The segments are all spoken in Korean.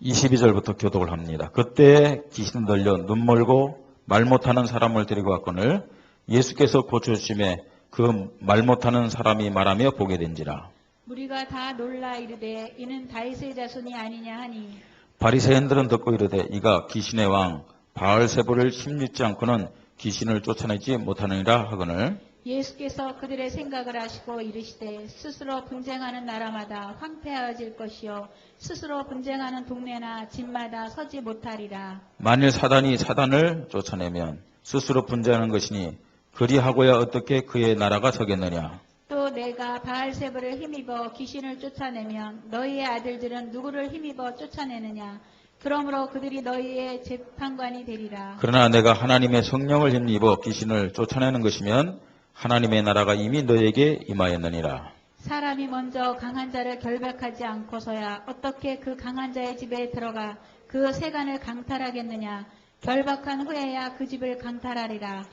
22절부터 교독을 합니다. 그때 귀신 들려 눈 멀고 말 못하는 사람을 데리고 왔거늘 예수께서 고쳐주심에 그 말 못하는 사람이 말하며 보게 된지라. 무리가 다 놀라 이르되 이는 다윗의 자손이 아니냐 하니 바리새인들은 듣고 이르되 이가 귀신의 왕 바알세불을 힘입지 않고는 귀신을 쫓아내지 못하느니라 하거늘 예수께서 그들의 생각을 아시고 이르시되 스스로 분쟁하는 나라마다 황폐하여질 것이요 스스로 분쟁하는 동네나 집마다 서지 못하리라. 만일 사단이 사단을 쫓아내면 스스로 분쟁하는 것이니 그리하고야 어떻게 그의 나라가 서겠느냐. 또 내가 바알세불을 힘입어 귀신을 쫓아내면 너희의 아들들은 누구를 힘입어 쫓아내느냐. 그러므로 그들이 너희의 재판관이 되리라. 그러나 내가 하나님의 성령을 힘입어 귀신을 쫓아내는 것이면 하나님의 나라가 이미 너희에게 임하였느니라. 사람이 먼저 강한 자를 결박하지 않고서야 어떻게 그 강한 자의 집에 들어가 그 세간을 강탈하겠느냐. 결박한 후에야 그 집을 강탈하리라.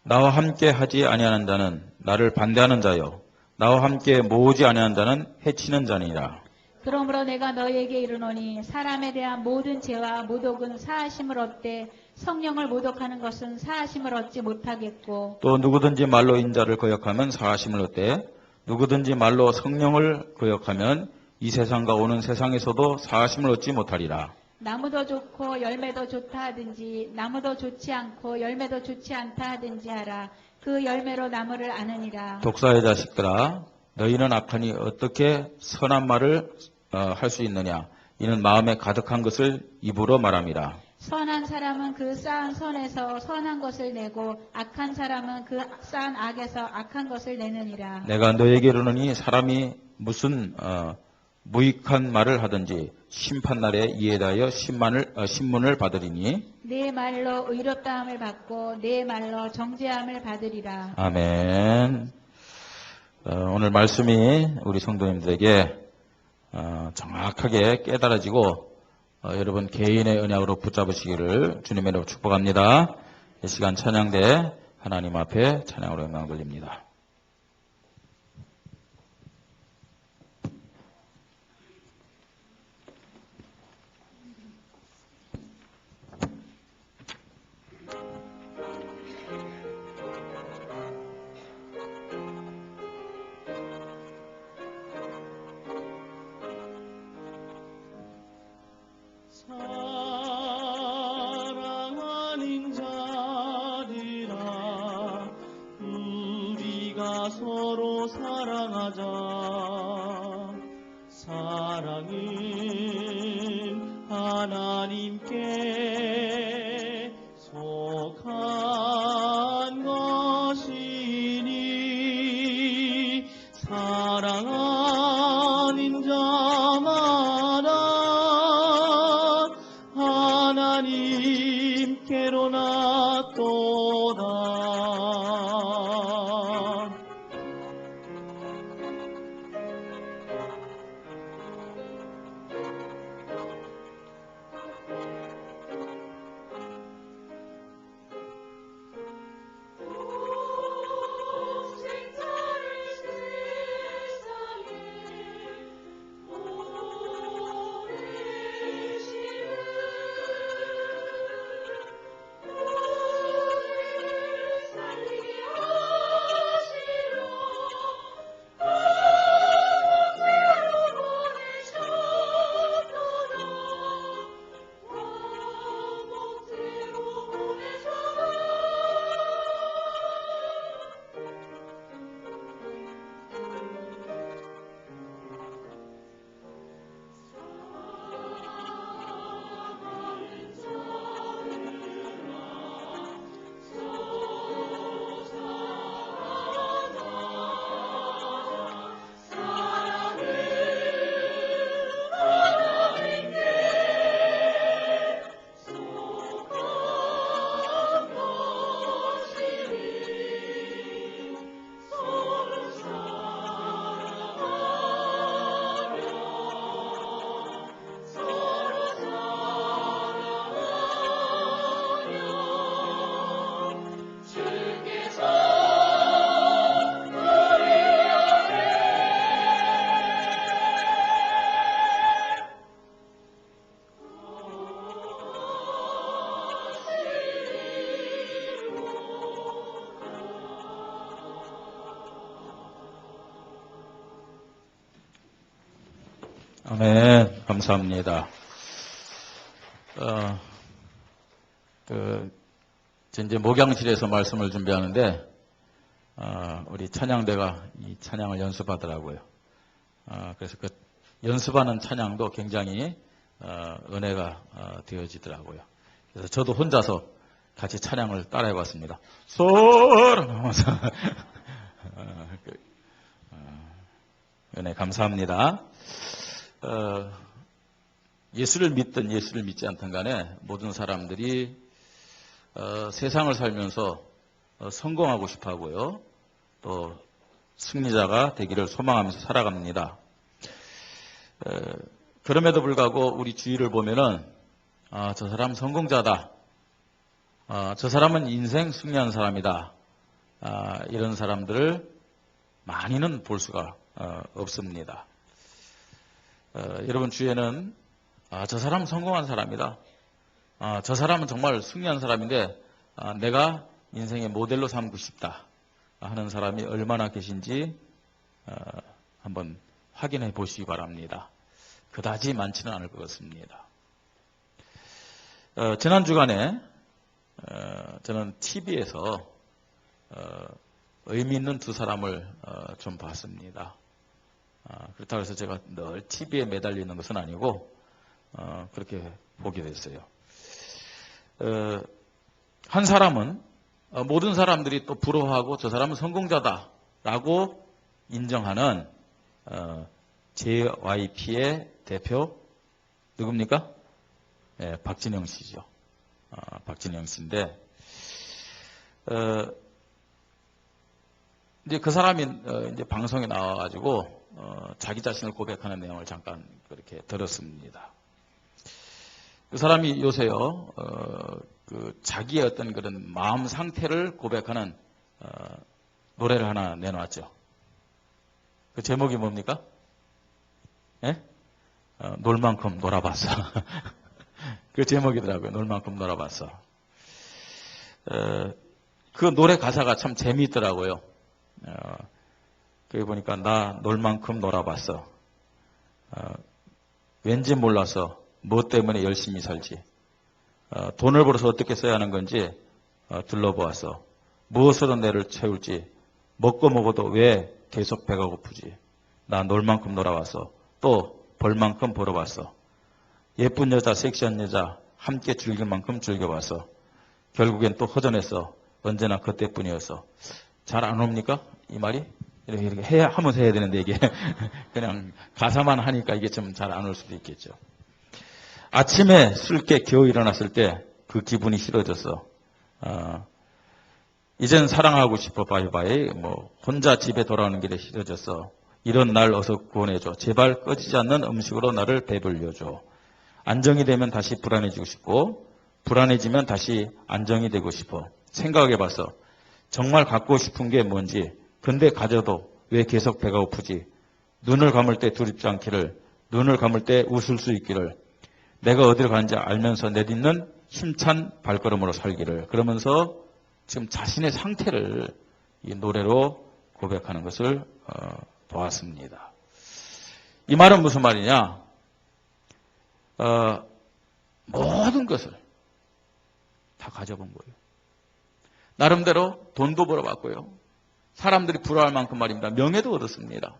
나와 함께 하지 아니하는 자는 나를 반대하는 자요 나와 함께 모으지 아니하는 자는 해치는 자니라. 그러므로 내가 너희에게 이르노니 사람에 대한 모든 죄와 모독은 사하심을 얻되 성령을 모독하는 것은 사하심을 얻지 못하겠고 또 누구든지 말로 인자를 거역하면 사하심을 얻되 누구든지 말로 성령을 거역하면 이 세상과 오는 세상에서도 사하심을 얻지 못하리라. 나무도 좋고 열매도 좋다 하든지 나무도 좋지 않고 열매도 좋지 않다 하든지 하라. 그 열매로 나무를 아느니라. 독사의 자식들아 너희는 악하니 어떻게 선한 말을 할 수 있느냐. 이는 마음에 가득한 것을 입으로 말함이라. 선한 사람은 그 쌓은 선에서 선한 것을 내고 악한 사람은 그 쌓은 악에서 악한 것을 내느니라. 내가 너에게 이르노니 사람이 무슨 무익한 말을 하든지 심판날에 이에 대하여 신문을 받으리니 내 말로 의롭다함을 받고 내 말로 정죄함을 받으리라. 아멘. 오늘 말씀이 우리 성도님들에게 정확하게 깨달아지고 여러분 개인의 언약으로 붙잡으시기를 주님의 이름으로 축복합니다. 이 시간 찬양대 하나님 앞에 찬양으로 영광 돌립니다. 사랑하는 자들아 우리가 서로 사랑하자. 사랑은 하나님께 속한 것이니 사랑하는 자마다 하나님께로 낫도다. 생사를 세상에 아멘. 감사합니다. 이제 목양실에서 말씀을 준비하는데, 우리 찬양대가 이 찬양을 연습하더라고요. 그래서 그 연습하는 찬양도 굉장히 은혜가 되어지더라고요. 그래서 저도 혼자서 같이 찬양을 따라해 봤습니다. 하면서 은혜 감사합니다. 예수를 믿든 예수를 믿지 않든 간에 모든 사람들이 세상을 살면서 성공하고 싶어 하고요. 또 승리자가 되기를 소망하면서 살아갑니다. 그럼에도 불구하고 우리 주위를 보면은 저 사람 성공자다. 저 사람은 인생 승리한 사람이다. 이런 사람들을 많이는 볼 수가 없습니다. 여러분 주위에는 저 사람은 성공한 사람이다. 저 사람은 정말 승리한 사람인데 내가 인생의 모델로 삼고 싶다 하는 사람이 얼마나 계신지 한번 확인해 보시기 바랍니다. 그다지 많지는 않을 것 같습니다. 지난 주간에 저는 TV에서 의미 있는 두 사람을 좀 봤습니다. 그렇다고 해서 제가 늘 TV에 매달려 있는 것은 아니고 그렇게 보게 됐어요. 한 사람은 모든 사람들이 또 부러워하고 저 사람은 성공자다라고 인정하는 JYP의 대표 누굽니까? 네, 박진영 씨죠. 박진영 씨인데 이제 그 사람이 이제 방송에 나와가지고 자기 자신을 고백하는 내용을 잠깐 그렇게 들었습니다. 그 사람이 요새요, 그 자기의 어떤 그런 마음 상태를 고백하는 노래를 하나 내놓았죠. 그 제목이 뭡니까? 예? 놀 만큼 놀아봤어. 그 제목이더라고요. 놀 만큼 놀아봤어. 그 노래 가사가 참 재미있더라고요. 거기 보니까 나 놀 만큼 놀아봤어. 왠지 몰라서 뭐 때문에 열심히 살지. 돈을 벌어서 어떻게 써야 하는 건지 둘러보았어. 무엇으로 내를 채울지. 먹고 먹어도 왜 계속 배가 고프지. 나 놀 만큼 놀아봤어. 또 벌 만큼 벌어봤어. 예쁜 여자, 섹시한 여자 함께 즐길 만큼 즐겨봤어. 결국엔 또 허전했어. 언제나 그때뿐이었어. 잘 안 옵니까? 이 말이? 이렇게 하면서 해야 되는데 이게 그냥 가사만 하니까 이게 좀 잘 안 올 수도 있겠죠. 아침에 술깨 겨우 일어났을 때 그 기분이 싫어졌어. 이젠 사랑하고 싶어 바이바이. 혼자 집에 돌아오는 길에 싫어졌어. 이런 날 어서 구원해줘. 제발 꺼지지 않는 음식으로 나를 배불려줘. 안정이 되면 다시 불안해지고 싶고 불안해지면 다시 안정이 되고 싶어. 생각해봤어. 정말 갖고 싶은 게 뭔지. 근데 가져도 왜 계속 배가 고프지. 눈을 감을 때 두렵지 않기를. 눈을 감을 때 웃을 수 있기를. 내가 어디로 가는지 알면서 내딛는 힘찬 발걸음으로 살기를. 그러면서 지금 자신의 상태를 이 노래로 고백하는 것을 보았습니다. 이 말은 무슨 말이냐? 모든 것을 다 가져본 거예요. 나름대로 돈도 벌어봤고요. 사람들이 부러워할 만큼 말입니다. 명예도 얻었습니다.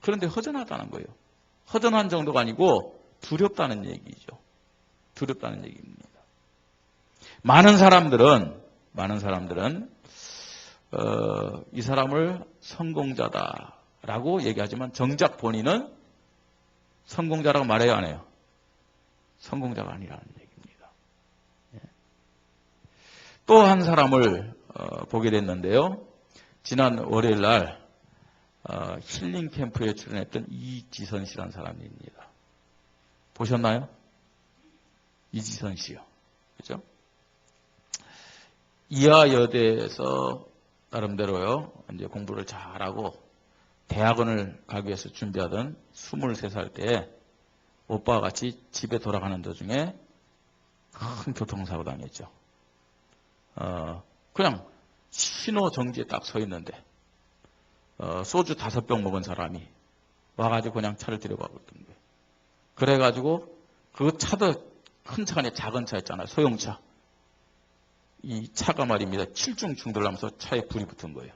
그런데 허전하다는 거예요. 허전한 정도가 아니고 두렵다는 얘기죠. 두렵다는 얘기입니다. 많은 사람들은 이 사람을 성공자다라고 얘기하지만 정작 본인은 성공자라고 말해요, 안 해요? 성공자가 아니라는 얘기입니다. 또 한 사람을 보게 됐는데요. 지난 월요일 날 힐링 캠프에 출연했던 이지선 씨라는 사람입니다. 보셨나요? 이지선 씨요. 그죠? 이하여대에서 나름대로요, 이제 공부를 잘하고 대학원을 가기 위해서 준비하던 23살 때에 오빠와 같이 집에 돌아가는 도중에 큰 교통사고 당했죠. 그냥 신호 정지에 딱 서 있는데 소주 5병 먹은 사람이 와가지고 그냥 차를 들여박았던 거예요. 그래가지고 그 차도 큰 차가 아니라 작은 차 있잖아요. 소형차. 이 차가 말입니다. 칠중 충돌하면서 차에 불이 붙은 거예요.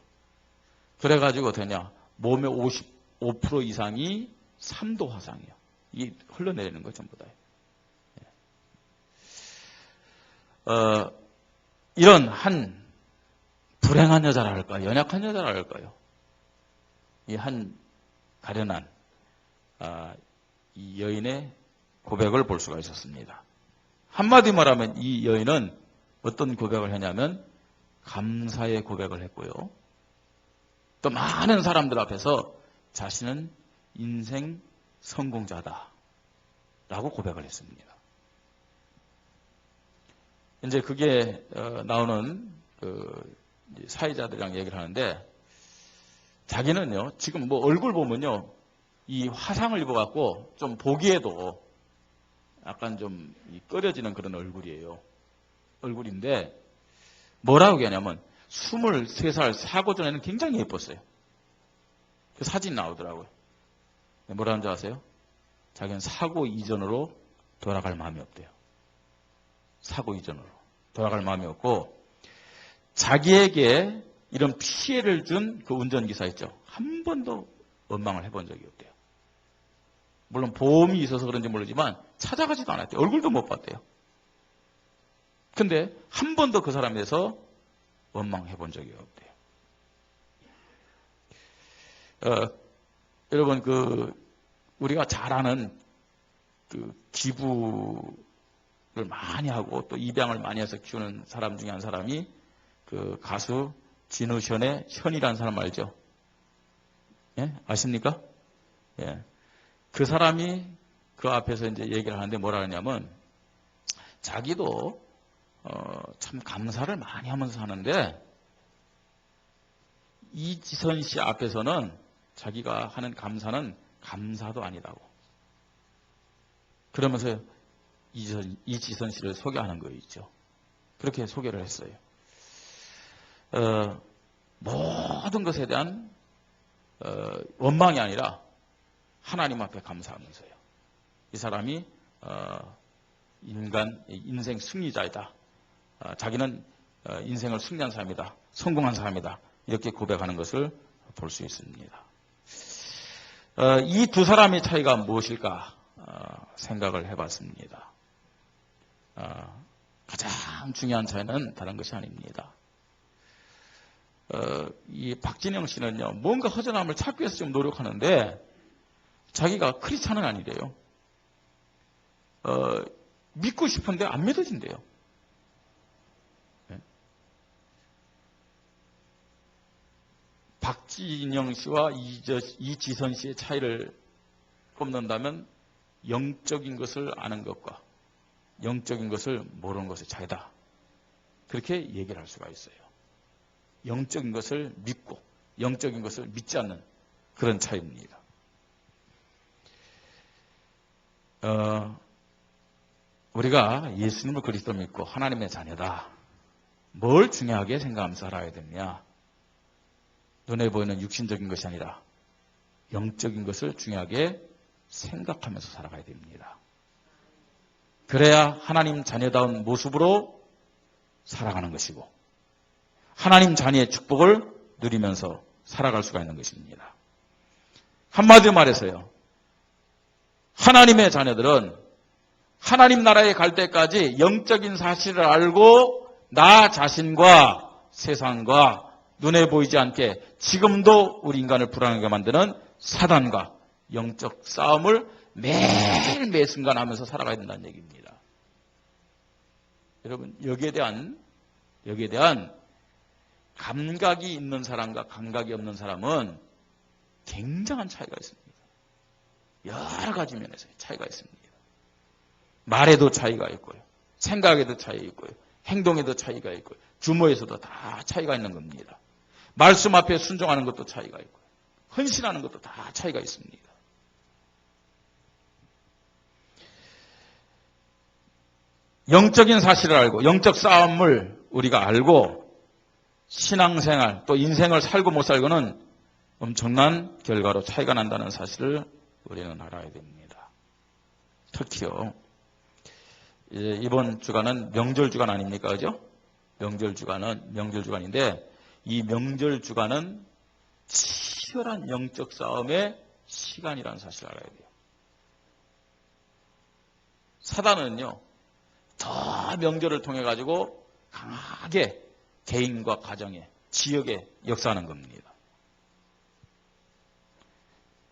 그래가지고 되냐. 몸의 55% 이상이 3도 화상이에요. 이 흘러내리는 거 전부 다. 이런 한 불행한 여자라 할까요? 연약한 여자라 할까요? 이 한 가련한 이 여인의 고백을 볼 수가 있었습니다. 한마디 말하면 이 여인은 어떤 고백을 했냐면 감사의 고백을 했고요. 또 많은 사람들 앞에서 자신은 인생 성공자다 라고 고백을 했습니다. 이제 그게 나오는 그 사회자들이랑 얘기를 하는데 자기는요 지금 뭐 얼굴 보면요 이 화상을 입어갖고 좀 보기에도 약간 좀 꺼려지는 그런 얼굴인데 뭐라고 하냐면 23살 사고 전에는 굉장히 예뻤어요. 그 사진 나오더라고요. 뭐라는 줄 아세요? 자기는 사고 이전으로 돌아갈 마음이 없대요. 사고 이전으로 돌아갈 마음이 없고 자기에게 이런 피해를 준 그 운전기사 있죠. 한 번도 원망을 해본 적이 없대요. 물론 보험이 있어서 그런지 모르지만 찾아가지도 않았대요. 얼굴도 못 봤대요. 근데 한 번도 그 사람에 대해서 원망해 본 적이 없대요. 여러분 우리가 잘 아는 기부를 많이 하고 또 입양을 많이 해서 키우는 사람 중에 한 사람이 그 가수 진우션의 현이라는 사람 알죠? 예? 아십니까? 예. 그 사람이 그 앞에서 이제 얘기를 하는데 뭐라 하냐면 자기도 참 감사를 많이 하면서 사는데 이지선 씨 앞에서는 자기가 하는 감사는 감사도 아니라고. 그러면서 이지선 씨를 소개하는 거 있죠. 그렇게 소개를 했어요. 모든 것에 대한 원망이 아니라 하나님 앞에 감사하면서요. 이 사람이 인생 승리자이다. 자기는 인생을 승리한 사람이다. 성공한 사람이다. 이렇게 고백하는 것을 볼 수 있습니다. 이 두 사람의 차이가 무엇일까 생각을 해봤습니다. 가장 중요한 차이는 다른 것이 아닙니다. 이 박진영 씨는요, 뭔가 허전함을 찾기 위해서 좀 노력하는데 자기가 크리스찬은 아니래요. 믿고 싶은데 안 믿어진대요. 네? 박진영 씨와 이지선 씨의 차이를 꼽는다면 영적인 것을 아는 것과 영적인 것을 모르는 것의 차이다. 그렇게 얘기를 할 수가 있어요. 영적인 것을 믿고 영적인 것을 믿지 않는 그런 차이입니다. 우리가 예수님을 그리스도 믿고 하나님의 자녀다. 뭘 중요하게 생각하면서 살아야 되느냐? 눈에 보이는 육신적인 것이 아니라 영적인 것을 중요하게 생각하면서 살아가야 됩니다. 그래야 하나님 자녀다운 모습으로 살아가는 것이고 하나님 자녀의 축복을 누리면서 살아갈 수가 있는 것입니다. 한마디로 말해서요. 하나님의 자녀들은 하나님 나라에 갈 때까지 영적인 사실을 알고 나 자신과 세상과 눈에 보이지 않게 지금도 우리 인간을 불안하게 만드는 사단과 영적 싸움을 매일 순간 하면서 살아가야 된다는 얘기입니다. 여러분 여기에 대한 감각이 있는 사람과 감각이 없는 사람은 굉장한 차이가 있습니다. 여러 가지 면에서 차이가 있습니다. 말에도 차이가 있고요. 생각에도 차이가 있고요. 행동에도 차이가 있고요. 규모에서도 다 차이가 있는 겁니다. 말씀 앞에 순종하는 것도 차이가 있고요. 헌신하는 것도 다 차이가 있습니다. 영적인 사실을 알고 영적 싸움을 우리가 알고 신앙생활 또 인생을 살고 못 살고는 엄청난 결과로 차이가 난다는 사실을 우리는 알아야 됩니다. 특히요. 이번 주간은 명절 주간 아닙니까? 그죠? 명절 주간인데 이 명절 주간은 치열한 영적 싸움의 시간이라는 사실을 알아야 돼요. 사단은요, 더 명절을 통해 가지고 강하게 개인과 가정에, 지역에 역사하는 겁니다.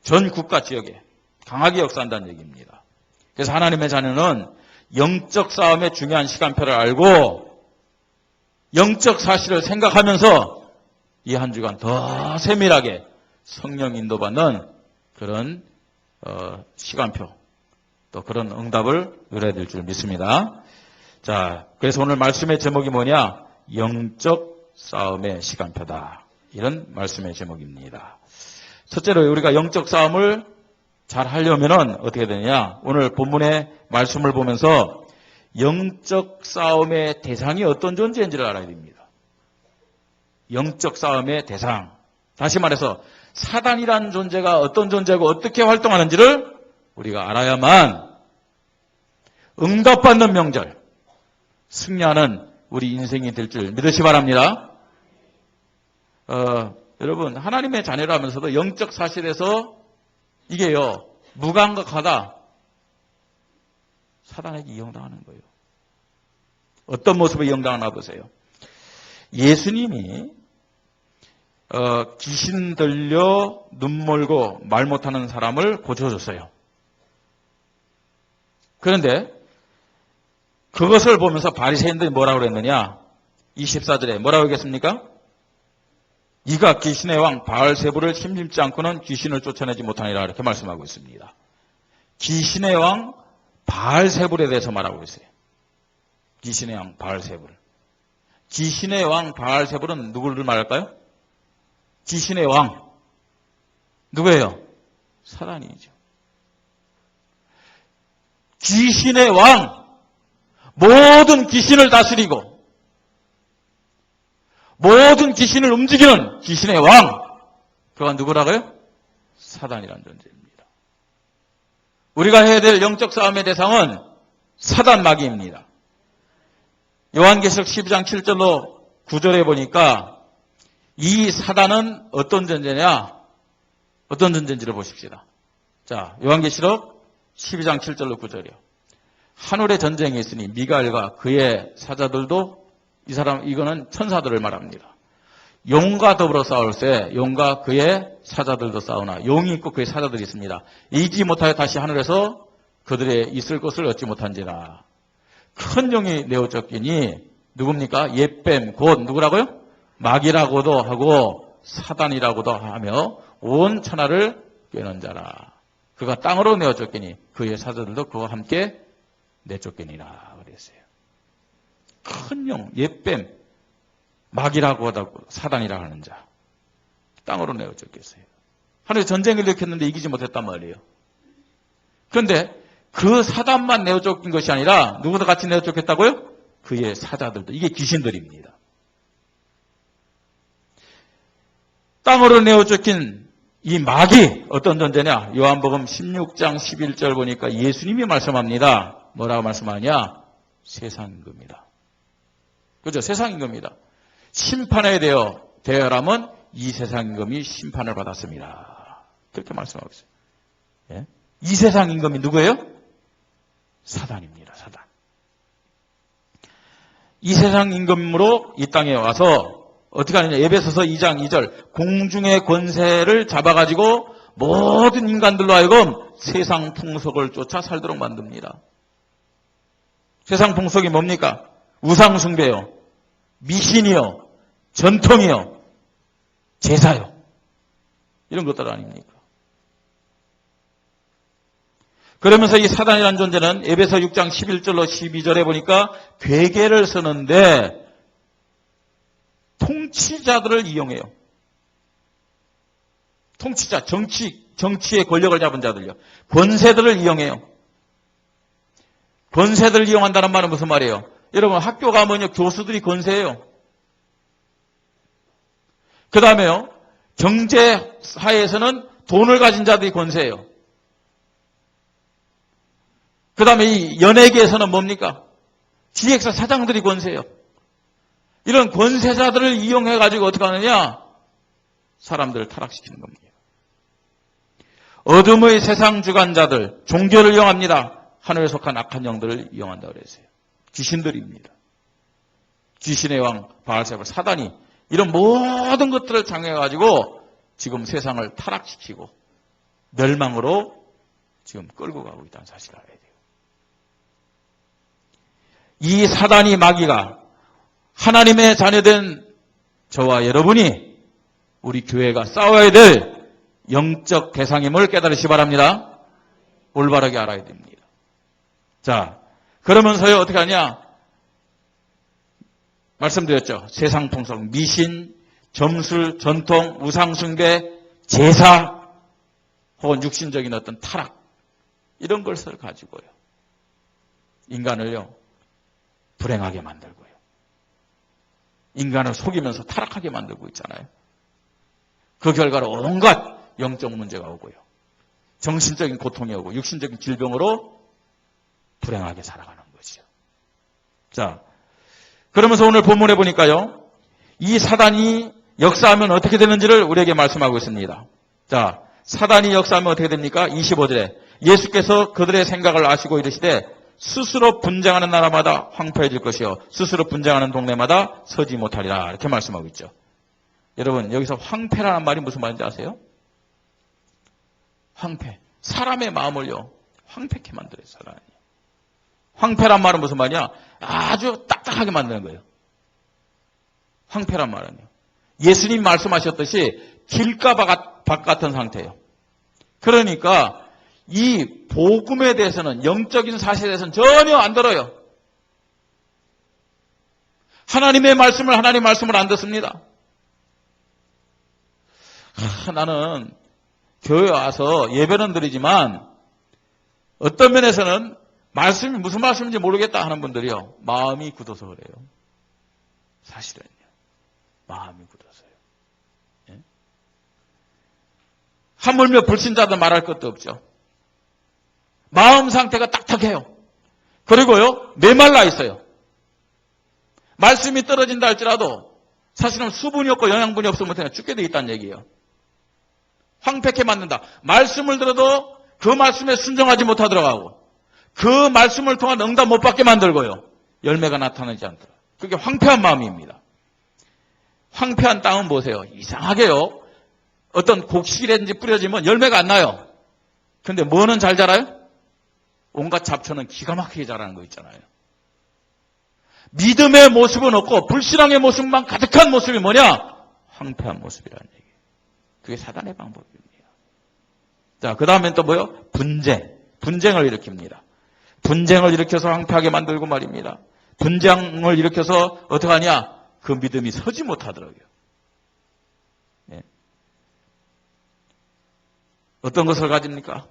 전 국가 지역에 강하게 역사한다는 얘기입니다. 그래서 하나님의 자녀는 영적 싸움의 중요한 시간표를 알고 영적 사실을 생각하면서 이 한 주간 더 세밀하게 성령 인도받는 그런 시간표, 또 그런 응답을 누려야 될 줄 믿습니다. 자, 그래서 오늘 말씀의 제목이 뭐냐? 영적 싸움의 시간표다. 이런 말씀의 제목입니다. 첫째로 우리가 영적 싸움을 잘 하려면은 어떻게 되느냐? 오늘 본문의 말씀을 보면서 영적 싸움의 대상이 어떤 존재인지를 알아야 됩니다. 영적 싸움의 대상. 다시 말해서 사단이라는 존재가 어떤 존재고 어떻게 활동하는지를 우리가 알아야만 응답받는 명절, 승리하는 우리 인생이 될 줄 믿으시 바랍니다. 여러분, 하나님의 자녀라면서도 영적 사실에서 이게요, 무감각하다. 사단에게 이용당하는 거예요. 어떤 모습에 이용당하나 보세요. 예수님이 귀신 들려 눈 멀고 말 못하는 사람을 고쳐줬어요. 그런데 그것을 보면서 바리새인들이 뭐라고 그랬느냐? 24절에 뭐라고 하겠습니까? 이가 귀신의 왕 바알세불을 심심치 않고는 귀신을 쫓아내지 못하니라 이렇게 말씀하고 있습니다. 귀신의 왕 바알세불에 대해서 말하고 있어요. 귀신의 왕 바알세불. 귀신의 왕 바알세불은 누구를 말할까요? 귀신의 왕. 누구예요? 사단이죠. 귀신의 왕. 모든 귀신을 다스리고 모든 귀신을 움직이는 귀신의 왕. 그가 누구라고요? 사단이라는 존재입니다. 우리가 해야 될 영적 싸움의 대상은 사단 마귀입니다. 요한계시록 12장 7절로 9절에 보니까 이 사단은 어떤 존재냐? 어떤 존재인지를 보십시다. 자, 요한계시록 12장 7절로 9절이요. 하늘의 전쟁이 있으니 미가엘과 그의 사자들도 이거는 천사들을 말합니다. 용과 더불어 싸울세 용과 그의 사자들도 싸우나 용이 있고 그의 사자들이 있습니다. 이기지 못하여 다시 하늘에서 그들의 있을 것을 얻지 못한지라. 큰 용이 내어 쫓기니 누굽니까? 옛뱀 곧 누구라고요? 마귀라고도 하고 사단이라고도 하며 온 천하를 꿰는 자라. 그가 땅으로 내어 쫓기니 그의 사자들도 그와 함께 내쫓기니라 그랬어요. 큰 용, 옛뱀, 마귀라고 하고 사단이라고 하는 자. 땅으로 내어 쫓겼어요. 하늘에 전쟁을 일으켰는데 이기지 못했단 말이에요. 그런데 그 사단만 내어 쫓긴 것이 아니라 누구도 같이 내어 쫓겼다고요? 그의 사자들도. 이게 귀신들입니다. 땅으로 내어 쫓긴 이 마귀 어떤 존재냐? 요한복음 16장 11절 보니까 예수님이 말씀합니다. 뭐라고 말씀하냐? 세상 임금이다. 그죠? 세상 임금이다. 심판에 대하라면 이 세상 임금이 심판을 받았습니다. 그렇게 말씀하고 있어요. 예? 이 세상 임금이 누구예요? 사단입니다. 사단. 이 세상 임금으로 이 땅에 와서 어떻게 하느냐? 에베소서 2장 2절 공중의 권세를 잡아가지고 모든 인간들로 하여금 세상 풍속을 쫓아 살도록 만듭니다. 세상 풍속이 뭡니까? 우상 숭배요, 미신이요, 전통이요, 제사요. 이런 것들 아닙니까? 그러면서 이 사단이라는 존재는 에베소 6장 11절로 12절에 보니까 괴계를 쓰는데 통치자들을 이용해요. 통치자, 정치의 권력을 잡은 자들요. 권세들을 이용해요. 권세들을 이용한다는 말은 무슨 말이에요? 여러분 학교 가면요 교수들이 권세예요. 그 다음에요 경제사회에서는 돈을 가진 자들이 권세예요. 그 다음에 이 연예계에서는 뭡니까? 기획사 사장들이 권세예요. 이런 권세자들을 이용해가지고 어떻게 하느냐? 사람들을 타락시키는 겁니다. 어둠의 세상 주관자들, 종교를 이용합니다. 하늘에 속한 악한 영들을 이용한다고 그랬어요. 귀신들입니다. 귀신의 왕 바알세불 사단이 이런 모든 것들을 장애해가지고 지금 세상을 타락시키고 멸망으로 지금 끌고 가고 있다는 사실을 알아야 돼요. 이 사단이 마귀가 하나님의 자녀된 저와 여러분이 우리 교회가 싸워야 될 영적 대상임을 깨달으시기 바랍니다. 올바르게 알아야 됩니다. 자, 그러면서요 어떻게 하냐? 말씀드렸죠. 세상 통속, 미신, 점술, 전통, 우상숭배, 제사 혹은 육신적인 어떤 타락 이런 것을 가지고요. 인간을요 불행하게 만들고요. 인간을 속이면서 타락하게 만들고 있잖아요. 그 결과로 온갖 영적 문제가 오고요. 정신적인 고통이 오고 육신적인 질병으로 불행하게 살아가는 거죠. 자, 그러면서 오늘 본문에 보니까요. 이 사단이 역사하면 어떻게 되는지를 우리에게 말씀하고 있습니다. 자, 사단이 역사하면 어떻게 됩니까? 25절에 예수께서 그들의 생각을 아시고 이르시되 스스로 분쟁하는 나라마다 황폐해질 것이요 스스로 분쟁하는 동네마다 서지 못하리라 이렇게 말씀하고 있죠. 여러분 여기서 황폐라는 말이 무슨 말인지 아세요? 황폐. 사람의 마음을요 황폐케 만들어요. 사단이. 황폐란 말은 무슨 말이냐? 아주 딱딱하게 만드는 거예요. 황폐란 말은요. 예수님 말씀하셨듯이 길가밭 같은 상태예요. 그러니까 이 복음에 대해서는 영적인 사실에 대해서는 전혀 안 들어요. 하나님의 말씀을 안 듣습니다. 나는 교회 와서 예배는 드리지만 어떤 면에서는 말씀이 무슨 말씀인지 모르겠다 하는 분들이요. 마음이 굳어서 그래요. 사실은요. 마음이 굳어서요. 예? 하물며 불신자도 말할 것도 없죠. 마음 상태가 딱딱해요. 그리고요. 메말라 있어요. 말씀이 떨어진다 할지라도 사실은 수분이 없고 영양분이 없으면 그냥 죽게 돼 있다는 얘기예요. 황폐케 만든다. 말씀을 들어도 그 말씀에 순종하지 못하도록 하고 그 말씀을 통한 응답 못 받게 만들고요. 열매가 나타나지 않도록. 그게 황폐한 마음입니다. 황폐한 땅은 보세요. 이상하게요. 어떤 곡식이라든지 뿌려지면 열매가 안 나요. 근데 뭐는 잘 자라요? 온갖 잡초는 기가 막히게 자라는 거 있잖아요. 믿음의 모습은 없고 불신앙의 모습만 가득한 모습이 뭐냐? 황폐한 모습이라는 얘기예요. 그게 사단의 방법입니다. 자, 그 다음엔 또 뭐요? 분쟁을 일으킵니다. 분쟁을 일으켜서 황폐하게 만들고 말입니다. 분쟁을 일으켜서 어떻게 하냐? 그 믿음이 서지 못하더라고요. 네. 어떤 것을 가집니까?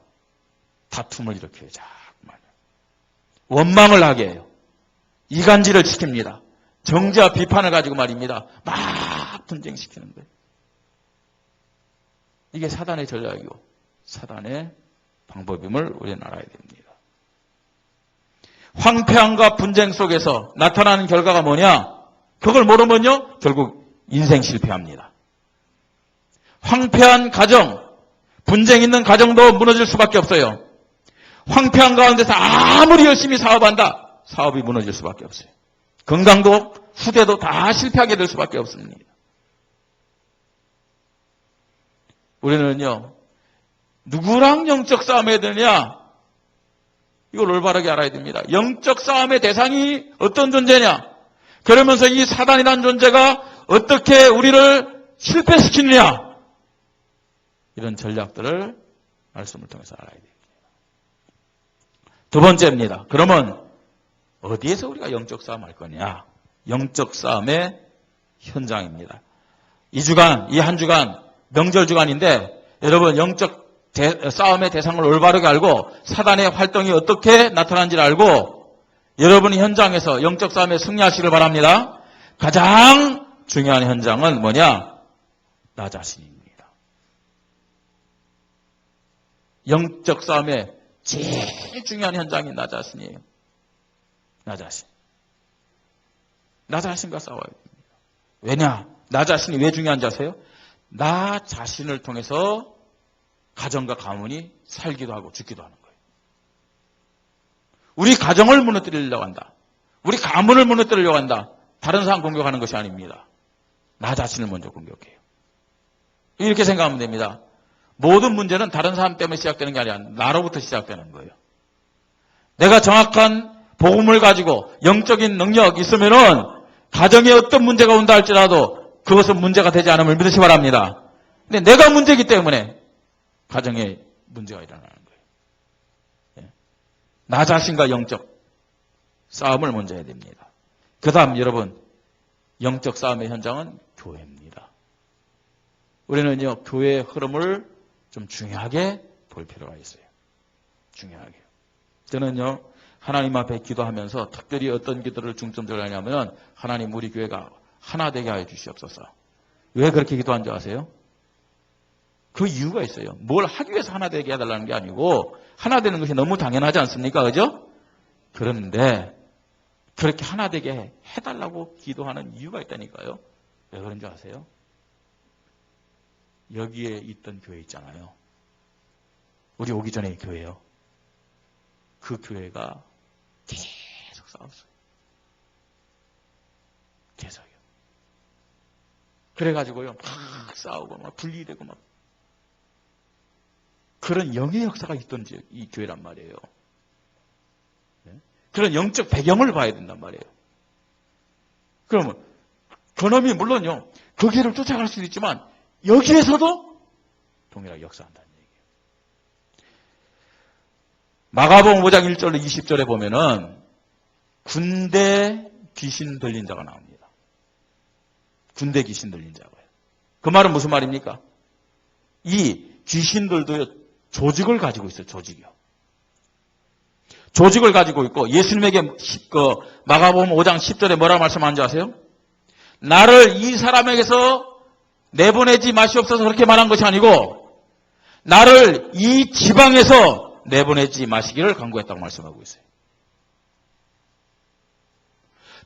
다툼을 일으켜요. 자꾸만. 원망을 하게 해요. 이간질을 시킵니다. 정죄와 비판을 가지고 말입니다. 막 분쟁시키는 거예요. 이게 사단의 전략이고 사단의 방법임을 우리는 알아야 됩니다. 황폐함과 분쟁 속에서 나타나는 결과가 뭐냐? 그걸 모르면요. 결국 인생 실패합니다. 황폐한 가정, 분쟁 있는 가정도 무너질 수밖에 없어요. 황폐한 가운데서 아무리 열심히 사업한다. 사업이 무너질 수밖에 없어요. 건강도 후대도 다 실패하게 될 수밖에 없습니다. 우리는요. 누구랑 영적 싸움해야 되느냐? 이걸 올바르게 알아야 됩니다. 영적 싸움의 대상이 어떤 존재냐? 그러면서 이 사단이라는 존재가 어떻게 우리를 실패시키느냐? 이런 전략들을 말씀을 통해서 알아야 됩니다. 두 번째입니다. 그러면 어디에서 우리가 영적 싸움 할 거냐? 영적 싸움의 현장입니다. 이 주간, 이 한 주간 명절 주간인데 여러분 영적 싸움의 대상을 올바르게 알고 사단의 활동이 어떻게 나타나는지를 알고 여러분이 현장에서 영적 싸움에 승리하시길 바랍니다. 가장 중요한 현장은 뭐냐? 나 자신입니다. 영적 싸움에 제일 중요한 현장이 나 자신이에요. 나 자신. 나 자신과 싸워야 됩니다. 왜냐? 나 자신이 왜 중요한지 아세요? 나 자신을 통해서 가정과 가문이 살기도 하고 죽기도 하는 거예요. 우리 가정을 무너뜨리려고 한다. 우리 가문을 무너뜨리려고 한다. 다른 사람 공격하는 것이 아닙니다. 나 자신을 먼저 공격해요. 이렇게 생각하면 됩니다. 모든 문제는 다른 사람 때문에 시작되는 게 아니라 나로부터 시작되는 거예요. 내가 정확한 복음을 가지고 영적인 능력 있으면은 가정에 어떤 문제가 온다 할지라도 그것은 문제가 되지 않음을 믿으시 바랍니다. 근데 내가 문제이기 때문에 가정에 문제가 일어나는 거예요. 나 자신과 영적 싸움을 먼저 해야 됩니다. 그 다음 여러분, 영적 싸움의 현장은 교회입니다. 우리는요, 교회의 흐름을 좀 중요하게 볼 필요가 있어요. 중요하게. 저는요, 하나님 앞에 기도하면서 특별히 어떤 기도를 중점적으로 하냐면, 하나님 우리 교회가 하나 되게 하여 주시옵소서. 왜 그렇게 기도한 줄 아세요? 그 이유가 있어요. 뭘 하기 위해서 하나 되게 해달라는 게 아니고, 하나 되는 것이 너무 당연하지 않습니까? 그죠? 그런데, 그렇게 하나 되게 해달라고 기도하는 이유가 있다니까요. 왜 그런 줄 아세요? 여기에 있던 교회 있잖아요. 우리 오기 전에 교회요. 그 교회가 계속 싸웠어요. 계속요. 그래가지고요, 막 싸우고, 막 분리되고, 막. 그런 영의 역사가 있던 이 교회란 말이에요. 그런 영적 배경을 봐야 된단 말이에요. 그러면, 그놈이 물론요, 그 길을 쫓아갈 수도 있지만, 여기에서도 동일하게 역사한다는 얘기예요. 마가복음 5장 1절로 20절에 보면은, 군대 귀신 들린 자가 나옵니다. 군대 귀신 들린 자고요. 그 말은 무슨 말입니까? 이 귀신들도 조직을 가지고 있어요, 조직이요. 조직을 가지고 있고 예수님에게 마가복음 5장 10절에 뭐라고 말씀하는지 아세요? 나를 이 사람에게서 내보내지 마시옵소서 그렇게 말한 것이 아니고 나를 이 지방에서 내보내지 마시기를 간구했다고 말씀하고 있어요.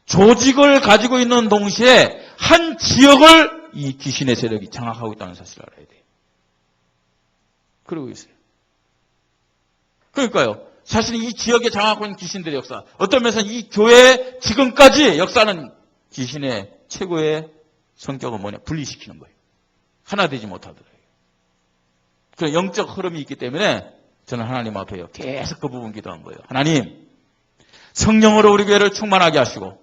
조직을 가지고 있는 동시에 한 지역을 이 귀신의 세력이 장악하고 있다는 사실을 알아야 돼요. 그러고 있어요. 그러니까요. 사실 이 지역에 장악하고 있는 귀신들의 역사, 어떤 면에서는 이 교회의 지금까지 역사는 귀신의 최고의 성격은 뭐냐? 분리시키는 거예요. 하나 되지 못하더라고요. 그 영적 흐름이 있기 때문에 저는 하나님 앞에요. 계속 그 부분 기도한 거예요. 하나님, 성령으로 우리 교회를 충만하게 하시고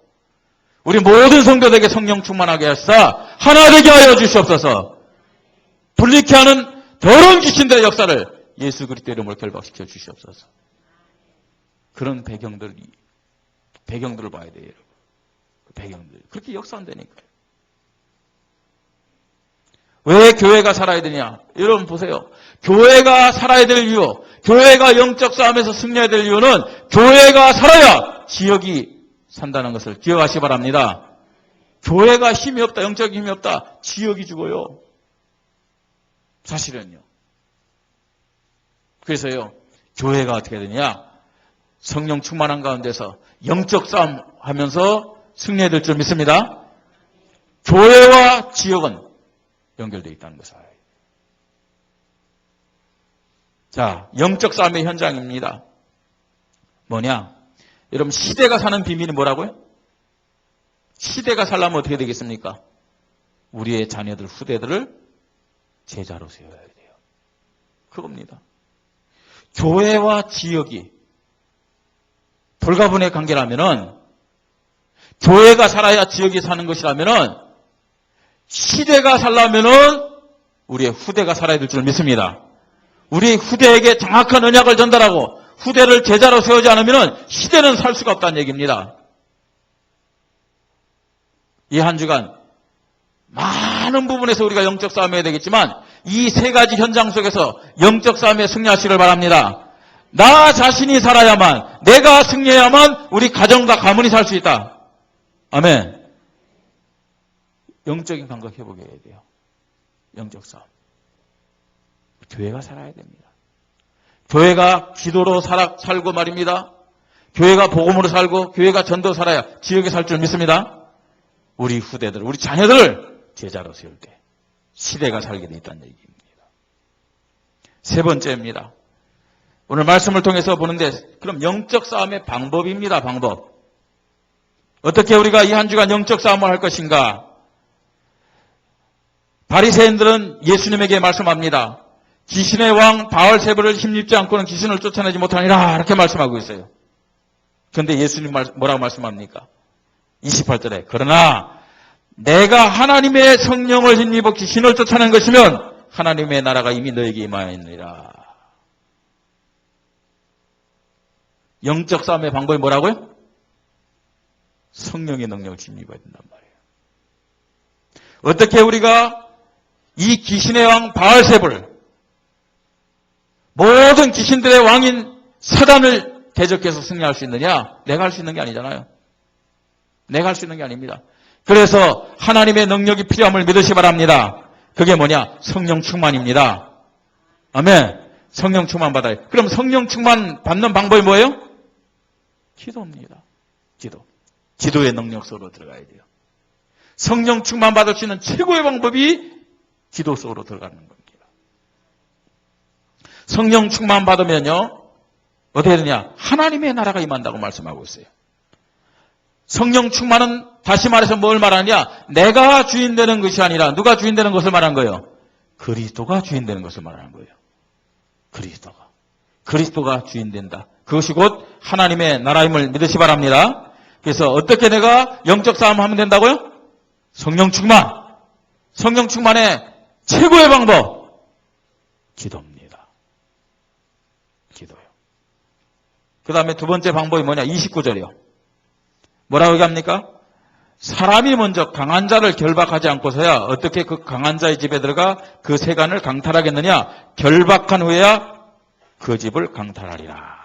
우리 모든 성도들에게 성령 충만하게 하시사 하나 되게 하여 주시옵소서. 분리케 하는 더러운 귀신들의 역사를 예수 그리스도의 이름으로 결박시켜 주시옵소서. 그런 배경들을 봐야 돼요, 여러분. 배경들. 그렇게 역사한다니까요. 왜 교회가 살아야 되냐? 여러분 보세요. 교회가 살아야 될 이유, 교회가 영적 싸움에서 승리해야 될 이유는 교회가 살아야 지역이 산다는 것을 기억하시기 바랍니다. 교회가 힘이 없다, 영적인 힘이 없다, 지역이 죽어요. 사실은요. 그래서요, 교회가 어떻게 되냐? 성령 충만한 가운데서 영적 싸움 하면서 승리해야 될 줄 믿습니다. 교회와 지역은 연결되어 있다는 것을 알아요. 자, 영적 싸움의 현장입니다. 뭐냐? 여러분, 시대가 사는 비밀이 뭐라고요? 시대가 살려면 어떻게 되겠습니까? 우리의 자녀들, 후대들을 제자로 세워야 돼요. 그겁니다. 교회와 지역이 불가분의 관계라면은, 교회가 살아야 지역이 사는 것이라면은, 시대가 살려면은 우리의 후대가 살아야 될 줄 믿습니다. 우리 후대에게 정확한 언약을 전달하고 후대를 제자로 세우지 않으면 시대는 살 수가 없다는 얘기입니다. 이 한 주간 많은 부분에서 우리가 영적 싸움해야 되겠지만 이 세 가지 현장 속에서 영적 싸움에 승리하시길 바랍니다. 나 자신이 살아야만, 내가 승리해야만 우리 가정과 가문이 살 수 있다. 아멘. 영적인 감각 회복해야 돼요. 영적 싸움. 교회가 살아야 됩니다. 교회가 기도로 살고 말입니다. 교회가 복음으로 살고 교회가 전도 살아야 지역에 살 줄 믿습니다. 우리 후대들, 우리 자녀들을 제자로 세울 때 시대가 살게 돼 있다는 얘기입니다. 세 번째입니다. 오늘 말씀을 통해서 보는데 그럼 영적 싸움의 방법입니다. 방법. 어떻게 우리가 이 한 주간 영적 싸움을 할 것인가? 바리새인들은 예수님에게 말씀합니다. 귀신의 왕 바알세불을 힘입지 않고는 귀신을 쫓아내지 못하니라 이렇게 말씀하고 있어요. 그런데 예수님 뭐라고 말씀합니까? 28절에 그러나 내가 하나님의 성령을 힘입어 귀신을 쫓아낸 것이면 하나님의 나라가 이미 너에게 임하였느니라. 영적 싸움의 방법이 뭐라고요? 성령의 능력을 힘입어야 된단 말이에요. 어떻게 우리가 이 귀신의 왕 바알세불, 모든 귀신들의 왕인 사단을 대적해서 승리할 수 있느냐? 내가 할 수 있는 게 아니잖아요. 내가 할 수 있는 게 아닙니다. 그래서 하나님의 능력이 필요함을 믿으시 바랍니다. 그게 뭐냐? 성령 충만입니다. 아멘. 성령 충만 받아요. 그럼 성령 충만 받는 방법이 뭐예요? 기도입니다. 기도의 능력 속으로 들어가야 돼요. 성령 충만 받을 수 있는 최고의 방법이 기도 속으로 들어가는 겁니다. 성령 충만 받으면요, 어떻게 되냐? 하나님의 나라가 임한다고 말씀하고 있어요. 성령 충만은 다시 말해서 뭘 말하냐? 내가 주인 되는 것이 아니라 누가 주인 되는 것을 말한 거예요? 그리스도가 주인 되는 것을 말하는 거예요. 그리스도가 주인 된다. 그것이 곧 하나님의 나라임을 믿으시 바랍니다. 그래서 어떻게 내가 영적 싸움 하면 된다고요? 성령 충만. 성령 충만의 최고의 방법. 기도입니다. 기도요. 그 다음에 두 번째 방법이 뭐냐? 29절이요. 뭐라고 얘기합니까? 사람이 먼저 강한 자를 결박하지 않고서야 어떻게 그 강한 자의 집에 들어가 그 세간을 강탈하겠느냐? 결박한 후에야 그 집을 강탈하리라.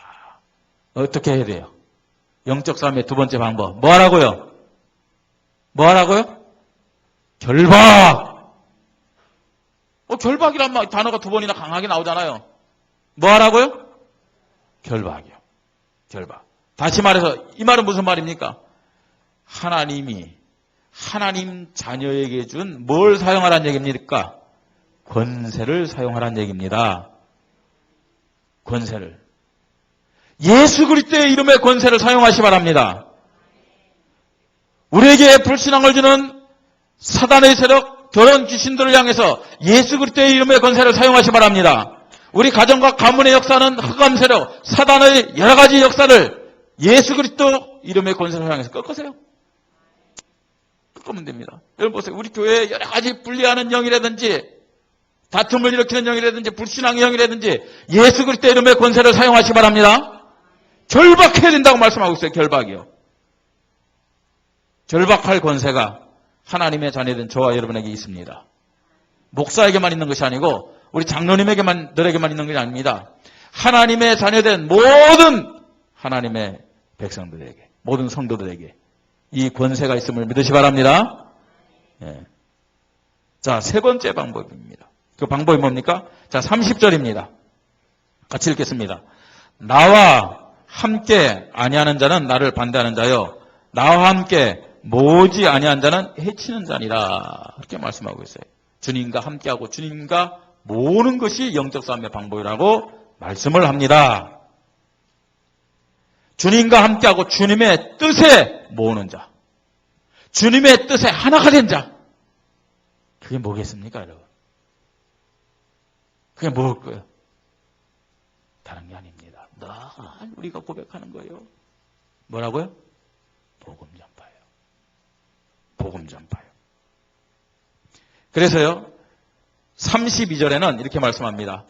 어떻게 해야 돼요? 영적 싸움의 두 번째 방법. 뭐 하라고요? 결박. 결박이란 단어가 두 번이나 강하게 나오잖아요. 뭐 하라고요? 결박이요. 결박. 다시 말해서 이 말은 무슨 말입니까? 하나님이 하나님 자녀에게 준 뭘 사용하라는 얘기입니까? 권세를 사용하라는 얘기입니다. 권세를. 예수 그리스도의 이름의 권세를 사용하시 바랍니다. 우리에게 불신앙을 주는 사단의 세력, 결혼 귀신들을 향해서 예수 그리스도의 이름의 권세를 사용하시 바랍니다. 우리 가정과 가문의 역사는 흑암 세력, 사단의 여러 가지 역사를 예수 그리스도 이름의 권세를 사용해서 꺾으세요. 꺾으면 됩니다. 여러분 보세요. 우리 교회에 여러 가지 분리하는 영이라든지 다툼을 일으키는 영이라든지 불신앙의 영이라든지 예수 그리스도의 이름의 권세를 사용하시 바랍니다. 결박해야 된다고 말씀하고 있어요. 결박이요. 결박할 권세가 하나님의 자녀된 저와 여러분에게 있습니다. 목사에게만 있는 것이 아니고 우리 장로님에게만 너에게만 있는 것이 아닙니다. 하나님의 자녀된 모든 하나님의 백성들에게, 모든 성도들에게 이 권세가 있음을 믿으시 바랍니다. 예. 자, 세 번째 방법입니다. 그 방법이 뭡니까? 자, 30절입니다. 같이 읽겠습니다. 나와 함께 아니하는 자는 나를 반대하는 자요, 나와 함께 모지 아니한 자는 해치는 자니라. 그렇게 말씀하고 있어요. 주님과 함께하고 주님과 모으는 것이 영적 싸움의 방법이라고 말씀을 합니다. 주님과 함께하고 주님의 뜻에 모으는 자, 주님의 뜻에 하나가 된 자, 그게 뭐겠습니까, 여러분? 그게 뭐일 거예요? 다른 게 아닙니다. 늘 우리가 고백하는 거예요. 뭐라고요? 복음 전파예요. 복음 전파예요. 그래서요, 32절에는 이렇게 말씀합니다.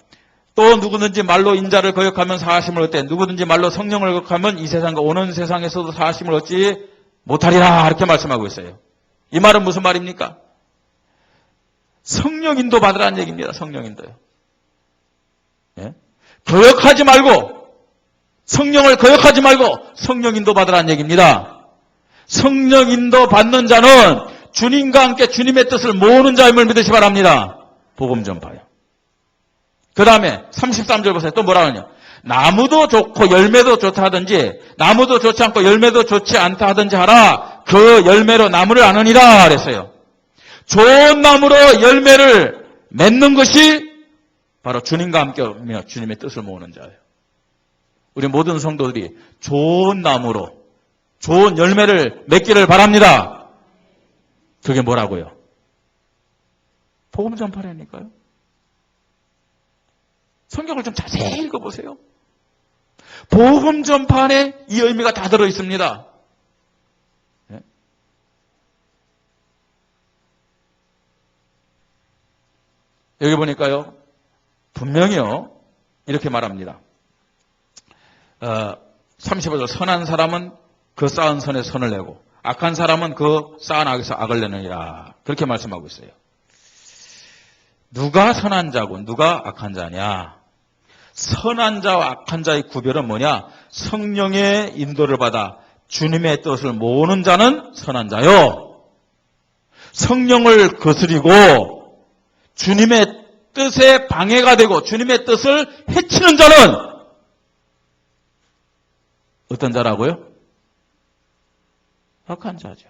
또 누구든지 말로 인자를 거역하면 사하심을 얻되 누구든지 말로 성령을 거역하면 이 세상과 오는 세상에서도 사하심을 얻지 못하리라. 이렇게 말씀하고 있어요. 이 말은 무슨 말입니까? 성령 인도 받으라는 얘기입니다. 성령 인도요. 예? 거역하지 말고, 성령을 거역하지 말고 성령 인도 받으라는 얘기입니다. 성령 인도 받는 자는 주님과 함께 주님의 뜻을 모으는 자임을 믿으시 바랍니다. 복음 전파요. 그 다음에 33절 보세요. 또 뭐라 하냐? 나무도 좋고 열매도 좋다 하든지 나무도 좋지 않고 열매도 좋지 않다 하든지 하라. 그 열매로 나무를 아느니라 그랬어요. 좋은 나무로 열매를 맺는 것이 바로 주님과 함께하며 주님의 뜻을 모으는 자예요. 우리 모든 성도들이 좋은 나무로 좋은 열매를 맺기를 바랍니다. 그게 뭐라고요? 복음 전파라니까요. 성경을 좀 자세히 읽어보세요. 복음 전파 안에 이 의미가 다 들어있습니다. 네? 여기 보니까요. 분명히요. 이렇게 말합니다. 35절 선한 사람은 그 쌓은 선에 선을 내고 악한 사람은 그 쌓은 악에서 악을 내느니라. 그렇게 말씀하고 있어요. 누가 선한 자고 누가 악한 자냐? 선한 자와 악한 자의 구별은 뭐냐? 성령의 인도를 받아 주님의 뜻을 모으는 자는 선한 자요. 성령을 거스리고 주님의 뜻에 방해가 되고 주님의 뜻을 해치는 자는 어떤 자라고요? 악한 자죠.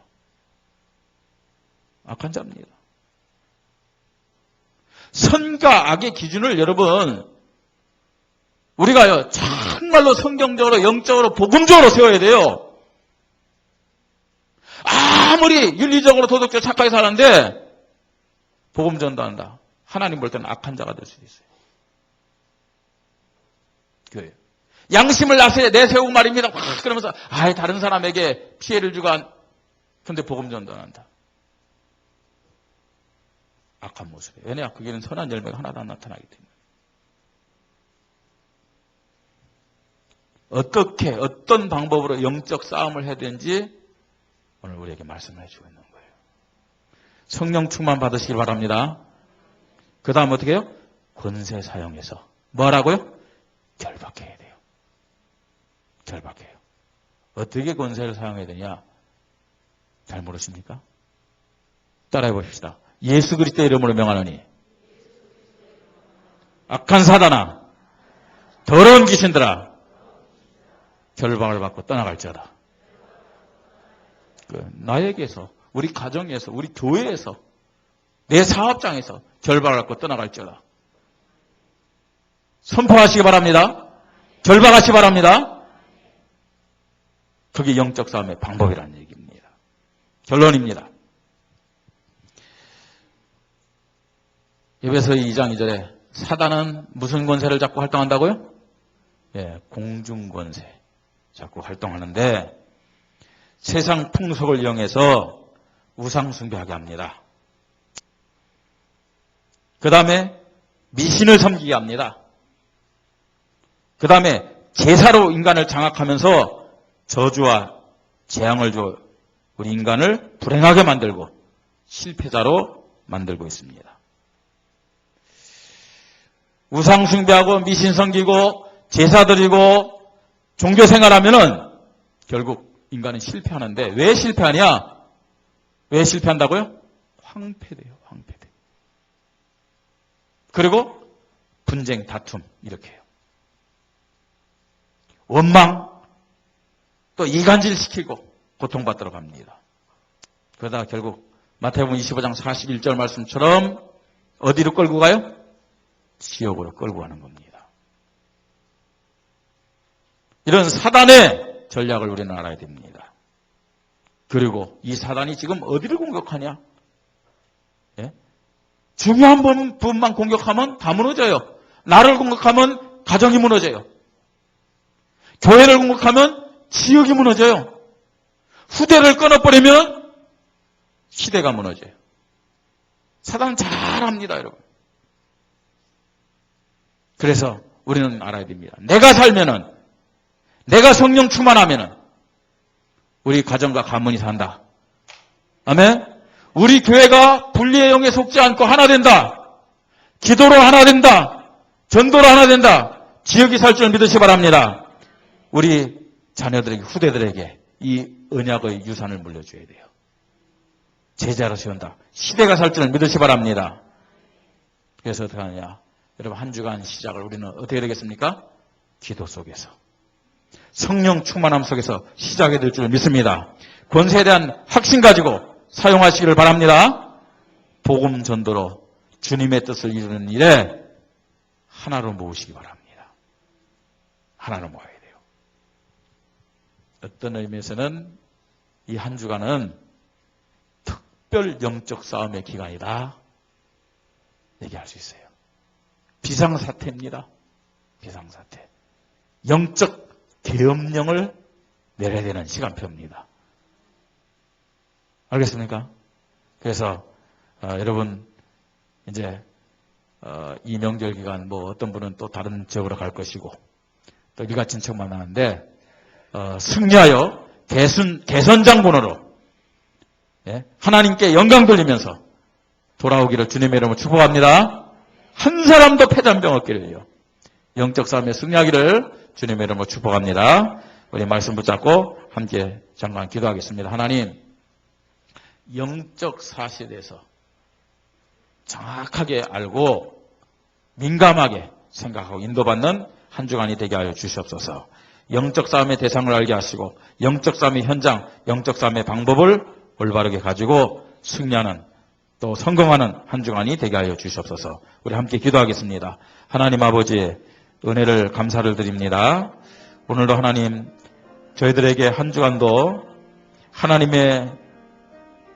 악한 자입니다. 선과 악의 기준을 여러분 우리가요 정말로 성경적으로 영적으로 복음적으로 세워야 돼요. 아무리 윤리적으로 도덕적으로 착하게 살았는데 복음 전도한다. 하나님 볼 때는 악한 자가 될 수도 있어요. 그래요. 양심을 내세우고 말입니다. 그러면서 다른 사람에게 피해를 주고 근데 복음 전도한다. 악한 모습이에요. 왜냐? 그게는 선한 열매가 하나도 안 나타나기 때문에. 어떻게 어떤 방법으로 영적 싸움을 해야 되는지 오늘 우리에게 말씀해 주고 있는 거예요. 성령 충만 받으시길 바랍니다. 그 다음 어떻게 해요? 권세 사용해서 뭐라고요? 결박해야 돼요. 결박해요. 어떻게 권세를 사용해야 되냐? 잘 모르십니까? 따라해 보십시다. 예수 그리스도의 이름으로 명하노니 악한 사단아 더러운 귀신들아 결박을 받고 떠나갈지어다. 나에게서 우리 가정에서 우리 교회에서 내 사업장에서 결박을 받고 떠나갈지어다. 선포하시기 바랍니다. 결박하시기 바랍니다. 그게 영적 싸움의 방법이라는 얘기입니다. 결론입니다. 에베소 2장 2절에 사단은 무슨 권세를 잡고 활동한다고요? 공중권세 잡고 활동하는데 세상 풍속을 이용해서 우상숭배하게 합니다. 그 다음에 미신을 섬기게 합니다. 그 다음에 제사로 인간을 장악하면서 저주와 재앙을 줘 우리 인간을 불행하게 만들고 실패자로 만들고 있습니다. 우상 숭배하고 미신 섬기고 제사 드리고 종교 생활하면은 결국 인간은 실패하는데 왜 실패하냐? 왜 실패한다고요? 황폐돼요. 황폐돼. 그리고 분쟁, 다툼 이렇게 해요. 원망 또 이간질시키고 고통받도록 합니다. 그러다가 결국 마태복음 25장 41절 말씀처럼 어디로 끌고 가요? 지옥으로 끌고 가는 겁니다. 이런 사단의 전략을 우리는 알아야 됩니다. 그리고 이 사단이 지금 어디를 공격하냐? 중요한 부분만 공격하면 다 무너져요. 나를 공격하면 가정이 무너져요. 교회를 공격하면 지역이 무너져요. 후대를 끊어버리면 시대가 무너져요. 사단은 잘합니다, 여러분. 그래서 우리는 알아야 됩니다. 내가 살면은, 내가 성령 충만하면은 우리 가정과 가문이 산다. 아멘? 우리 교회가 분리의 영에 속지 않고 하나 된다. 기도로 하나 된다. 전도로 하나 된다. 지역이 살 줄 믿으시 바랍니다. 우리 자녀들에게, 후대들에게 이 언약의 유산을 물려줘야 돼요. 제자로 세운다. 시대가 살 줄 믿으시 바랍니다. 그래서 어떻게 하느냐. 여러분 한 주간 시작을 우리는 어떻게 되겠습니까? 기도 속에서, 성령 충만함 속에서 시작이 될 줄 믿습니다. 권세에 대한 확신 가지고 사용하시기를 바랍니다. 복음 전도로 주님의 뜻을 이루는 일에 하나로 모으시기 바랍니다. 하나로 모아야 돼요. 어떤 의미에서는 이 한 주간은 특별 영적 싸움의 기간이다 얘기할 수 있어요. 비상사태입니다. 비상사태. 영적 계엄령을 내려야 되는 시간표입니다. 알겠습니까? 그래서 여러분 이제 이 명절 기간 뭐 어떤 분은 또 다른 지역으로 갈 것이고 또 일가 친척 만나는데 승리하여 개선장군으로 하나님께 영광 돌리면서 돌아오기를 주님의 이름으로 축복합니다. 한 사람도 패잔병 없기를요. 영적 싸움에 승리하기를 주님의 이름으로 축복합니다. 우리 말씀 붙잡고 함께 잠깐 기도하겠습니다. 하나님, 영적 사실에 대해서 정확하게 알고 민감하게 생각하고 인도받는 한 주간이 되게 하여 주시옵소서. 영적 싸움의 대상을 알게 하시고 영적 싸움의 현장, 영적 싸움의 방법을 올바르게 가지고 승리하는 또 성공하는 한 주간이 되게 하여 주시옵소서. 우리 함께 기도하겠습니다. 하나님 아버지, 은혜를 감사를 드립니다. 오늘도 하나님 저희들에게 한 주간도 하나님의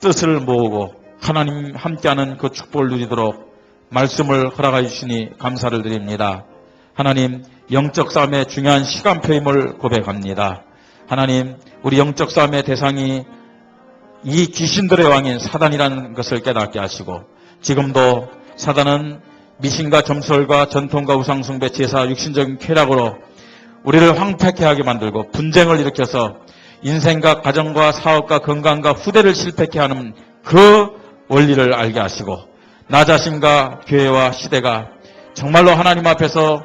뜻을 모으고 하나님 함께하는 그 축복을 누리도록 말씀을 허락해 주시니 감사를 드립니다. 하나님, 영적 싸움의 중요한 시간표임을 고백합니다. 하나님, 우리 영적 싸움의 대상이 이 귀신들의 왕인 사단이라는 것을 깨닫게 하시고 지금도 사단은 미신과 점설과 전통과 우상숭배, 제사, 육신적인 쾌락으로 우리를 황폐케 하게 만들고 분쟁을 일으켜서 인생과 가정과 사업과 건강과 후대를 실패케 하는 그 원리를 알게 하시고 나 자신과 교회와 시대가 정말로 하나님 앞에서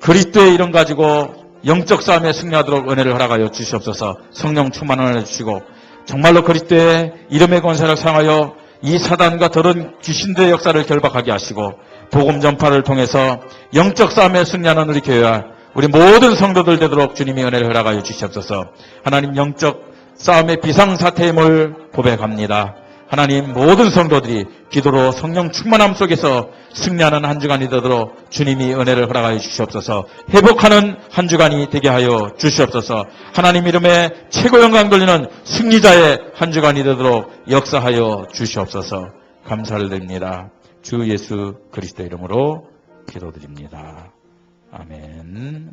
그리스도의 이름 가지고 영적 싸움에 승리하도록 은혜를 허락하여 주시옵소서. 성령 충만을 해주시고 정말로 그리스도의 이름의 권세를 사용하여 이 사단과 더러운 귀신들의 역사를 결박하게 하시고 복음 전파를 통해서 영적 싸움에 승리하는 우리 교회와 우리 모든 성도들 되도록 주님이 은혜를 허락하여 주시옵소서. 하나님, 영적 싸움의 비상사태임을 고백합니다. 하나님, 모든 성도들이 기도로 성령 충만함 속에서 승리하는 한 주간이 되도록 주님이 은혜를 허락하여 주시옵소서. 회복하는 한 주간이 되게 하여 주시옵소서. 하나님 이름에 최고 영광 돌리는 승리자의 한 주간이 되도록 역사하여 주시옵소서. 감사를 드립니다. 주 예수 그리스도 이름으로 기도드립니다. 아멘.